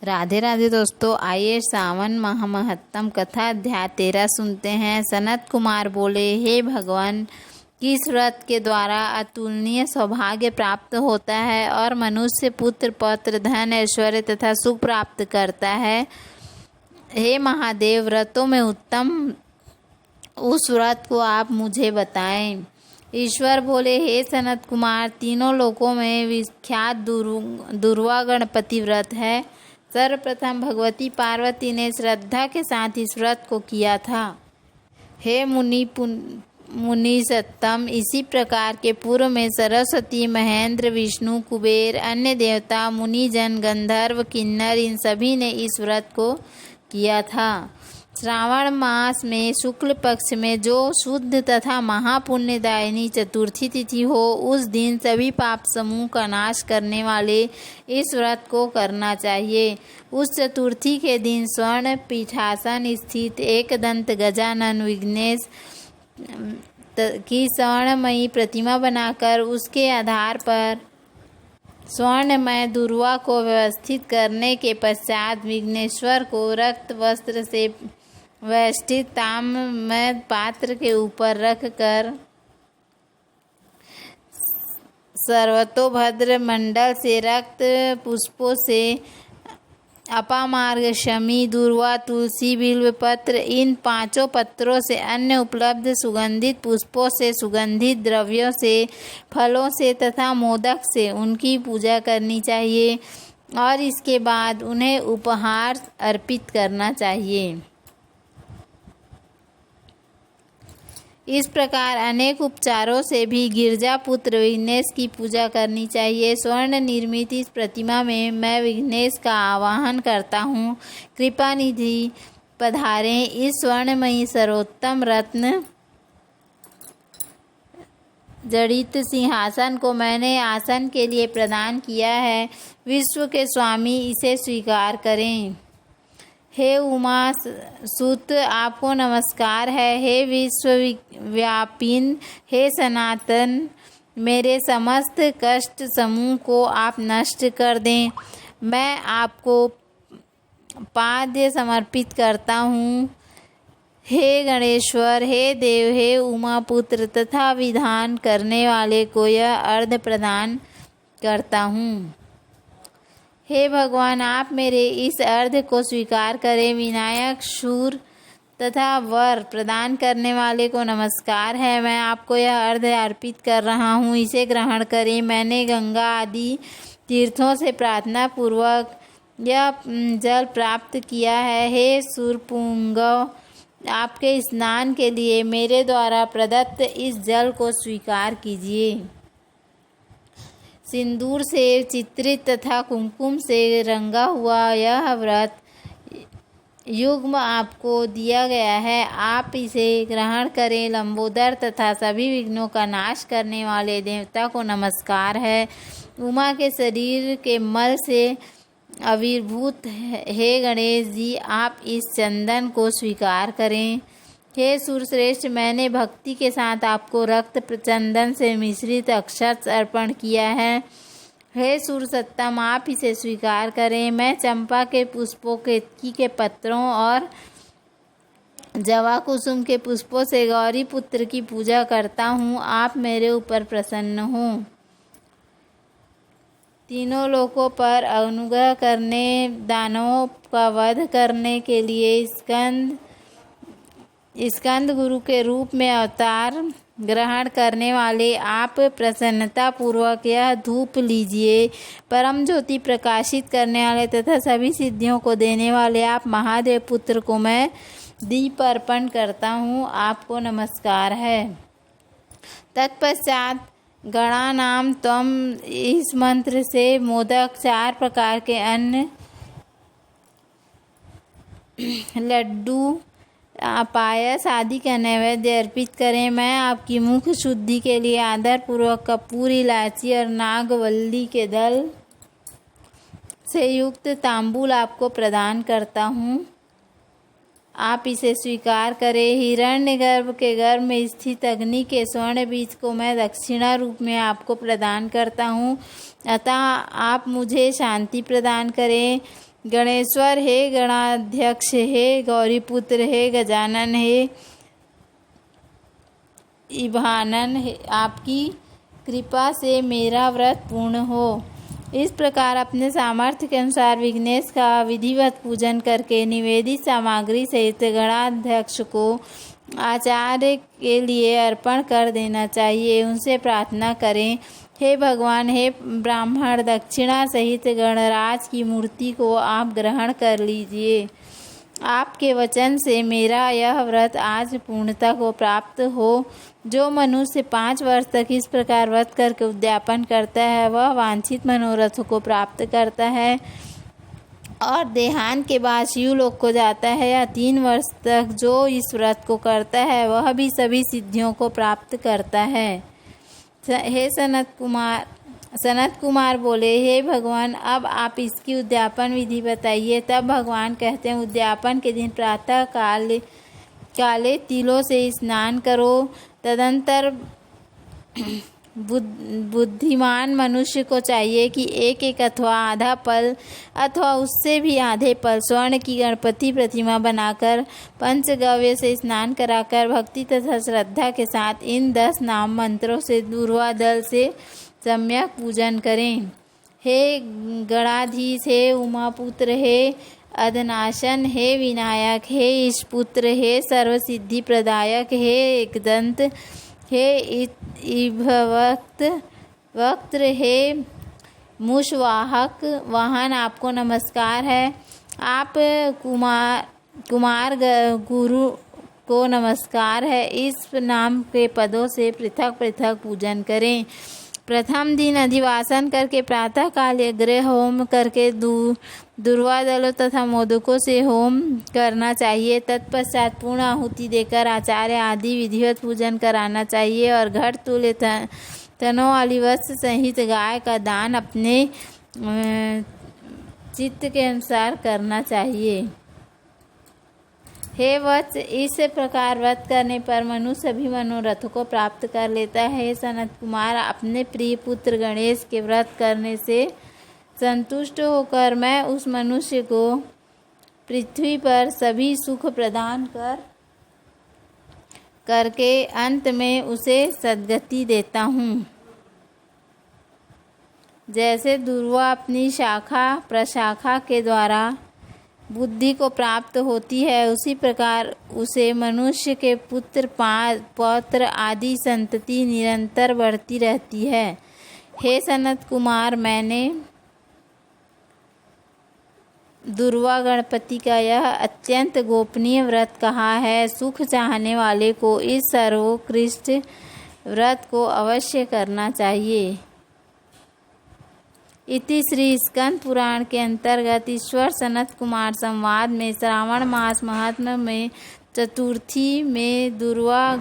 राधे राधे दोस्तों, आइए सावन माह महत्तम कथा अध्याय 13 सुनते हैं। सनत कुमार बोले, हे भगवान, किस व्रत के द्वारा अतुलनीय सौभाग्य प्राप्त होता है और मनुष्य पुत्र पौत्र धन ऐश्वर्य तथा सुख प्राप्त करता है। हे महादेव, व्रतों में उत्तम उस व्रत को आप मुझे बताएं। ईश्वर बोले, हे सनत कुमार, तीनों लोकों में विख्यात दुर्वा गणपति व्रत है। सर्वप्रथम भगवती पार्वती ने श्रद्धा के साथ इस व्रत को किया था। हे मुनि सत्तम, इसी प्रकार के पूर्व में सरस्वती, महेंद्र, विष्णु, कुबेर, अन्य देवता, मुनिजन, गंधर्व, किन्नर, इन सभी ने इस व्रत को किया था। श्रावण मास में शुक्ल पक्ष में जो शुद्ध तथा महापुण्यदायिनी चतुर्थी तिथि हो, उस दिन सभी पाप समूह का नाश करने वाले इस व्रत को करना चाहिए। उस चतुर्थी के दिन स्वर्ण पीठासन स्थित एकदंत गजानन विघ्नेश की स्वर्णमयी प्रतिमा बनाकर उसके आधार पर स्वर्णमय दुर्वा को व्यवस्थित करने के पश्चात विघ्नेश्वर को रक्त वस्त्र से वेष्टित ताम्रमय पात्र के ऊपर रखकर सर्वतोभद्र मंडल से रक्त पुष्पों से अपामार्ग, शमी, दूर्वा, तुलसी, बिल्व पत्र, इन पांचों पत्रों से अन्य उपलब्ध सुगंधित पुष्पों से, सुगंधित द्रव्यों से, फलों से तथा मोदक से उनकी पूजा करनी चाहिए और इसके बाद उन्हें उपहार अर्पित करना चाहिए। इस प्रकार अनेक उपचारों से भी गिरजा पुत्र विघ्नेश की पूजा करनी चाहिए। स्वर्ण निर्मित इस प्रतिमा में मैं विघ्नेश का आवाहन करता हूँ। कृपा निधि पधारें। इस स्वर्णमयी सर्वोत्तम रत्न जड़ित सिंहासन को मैंने आसन के लिए प्रदान किया है। विश्व के स्वामी इसे स्वीकार करें। हे उमा सुत, आपको नमस्कार है। हे विश्वव्यापिन, हे सनातन, मेरे समस्त कष्ट समूह को आप नष्ट कर दें। मैं आपको पाद्य समर्पित करता हूँ। हे गणेश्वर, हे देव, हे उमा पुत्र तथा विधान करने वाले को यह अर्घ प्रदान करता हूँ। हे भगवान, आप मेरे इस अर्घ को स्वीकार करें। विनायक, शूर तथा वर प्रदान करने वाले को नमस्कार है। मैं आपको यह अर्घ अर्पित कर रहा हूँ, इसे ग्रहण करें। मैंने गंगा आदि तीर्थों से प्रार्थना पूर्वक यह जल प्राप्त किया है। हे सूर्यपुंगव, आपके स्नान के लिए मेरे द्वारा प्रदत्त इस जल को स्वीकार कीजिए। सिंदूर से चित्रित तथा कुमकुम से रंगा हुआ यह व्रत युग्म आपको दिया गया है। आप इसे ग्रहण करें। लंबोदर तथा सभी विघ्नों का नाश करने वाले देवता को नमस्कार है। उमा के शरीर के मल से आविर्भूत हे गणेश जी, आप इस चंदन को स्वीकार करें। हे सूरश्रेष्ठ, मैंने भक्ति के साथ आपको रक्त चंदन से मिश्रित अक्षत अर्पण किया है। हे सूरसत्तम, आप इसे स्वीकार करें। मैं चंपा के पुष्पों, केतकी के पत्रों और जवा कुसुम के पुष्पों से गौरी पुत्र की पूजा करता हूँ। आप मेरे ऊपर प्रसन्न हो। तीनों लोकों पर अनुग्रह करने, दानवों का वध करने के लिए स्कंद गुरु के रूप में अवतार ग्रहण करने वाले आप प्रसन्नता पूर्वक यह धूप लीजिए। परम ज्योति प्रकाशित करने वाले तथा सभी सिद्धियों को देने वाले आप महादेव पुत्र को मैं दीप अर्पण करता हूँ। आपको नमस्कार है। तत्पश्चात गणानाम त्वम, इस मंत्र से मोदक, 4 प्रकार के अन्न, लड्डू, पायस आदि का नैवेद्य अर्पित करें। मैं आपकी मुख शुद्धि के लिए आदर पूर्वक कपूर, इलायची और नागवल्ली के दल से युक्त तांबूल आपको प्रदान करता हूँ। आप इसे स्वीकार करें। हिरण्यगर्भ के गर्भ में स्थित अग्नि के स्वर्ण बीज को मैं दक्षिणा रूप में आपको प्रदान करता हूँ। अतः आप मुझे शांति प्रदान करें। गणेश्वर, हे गणाध्यक्ष, हे गौरीपुत्र, हे गजानन, हे इभानन, आपकी कृपा से मेरा व्रत पूर्ण हो। इस प्रकार अपने सामर्थ्य के अनुसार विघ्नेश का विधिवत पूजन करके निवेदित सामग्री सहित गणाध्यक्ष को आचार्य के लिए अर्पण कर देना चाहिए। उनसे प्रार्थना करें, हे भगवान, हे ब्राह्मण, दक्षिणा सहित गणराज की मूर्ति को आप ग्रहण कर लीजिए। आपके वचन से मेरा यह व्रत आज पूर्णता को प्राप्त हो। जो मनुष्य 5 वर्ष तक इस प्रकार व्रत करके उद्यापन करता है वह वांछित मनोरथ को प्राप्त करता है और देहांत के बाद शिवलोक को जाता है। या 3 वर्ष तक जो इस व्रत को करता है वह भी सभी सिद्धियों को प्राप्त करता है। हे सनत कुमार बोले, हे भगवान, अब आप इसकी उद्यापन विधि बताइए। तब भगवान कहते हैं, उद्यापन के दिन प्रातः काले तिलों से स्नान करो। तदंतर बुद्धिमान मनुष्य को चाहिए कि एक अथवा आधा पल अथवा उससे भी आधे पल स्वर्ण की गणपति प्रतिमा बनाकर पंचगव्य से स्नान कराकर भक्ति तथा श्रद्धा के साथ इन 10 नाम मंत्रों से दूर्वा दल से सम्यक पूजन करें। हे गणाधीश, हे उमापुत्र, हे अधनाशन, हे विनायक, हे ईशपुत्र, हे सर्वसिद्धि प्रदायक, हे एकदंत, हे वक्त, हे मुषवाहक वाहन, आपको नमस्कार है। आप कुमार गुरु को नमस्कार है। इस नाम के पदों से पृथक पृथक पूजन करें। प्रथम दिन अधिवासन करके प्रातः काल गृह होम करके दूर्वा दलों तथा मोदकों से होम करना चाहिए। तत्पश्चात पूर्ण आहुति देकर आचार्य आदि विधिवत पूजन कराना चाहिए और घट तुल्य तनों वाली वस्त्र सहित गाय का दान अपने चित्त के अनुसार करना चाहिए। हे वत्स, इस प्रकार व्रत करने पर मनुष्य सभी मनोरथों को प्राप्त कर लेता है। सनत कुमार, अपने प्रिय पुत्र गणेश के व्रत करने से संतुष्ट होकर मैं उस मनुष्य को पृथ्वी पर सभी सुख प्रदान करके अंत में उसे सद्गति देता हूँ। जैसे दूर्वा अपनी शाखा प्रशाखा के द्वारा बुद्धि को प्राप्त होती है, उसी प्रकार उसे मनुष्य के पुत्र पौत्र आदि संतति निरंतर बढ़ती रहती है। हे सनत कुमार, मैंने दूर्वा गणपति का यह अत्यंत गोपनीय व्रत कहा है। सुख चाहने वाले को इस सर्वोत्कृष्ट व्रत को अवश्य करना चाहिए। इति श्री स्कंद पुराण के अंतर्गत ईश्वर सनत कुमार संवाद में श्रावण मास महात्म्य में चतुर्थी में दूर्वा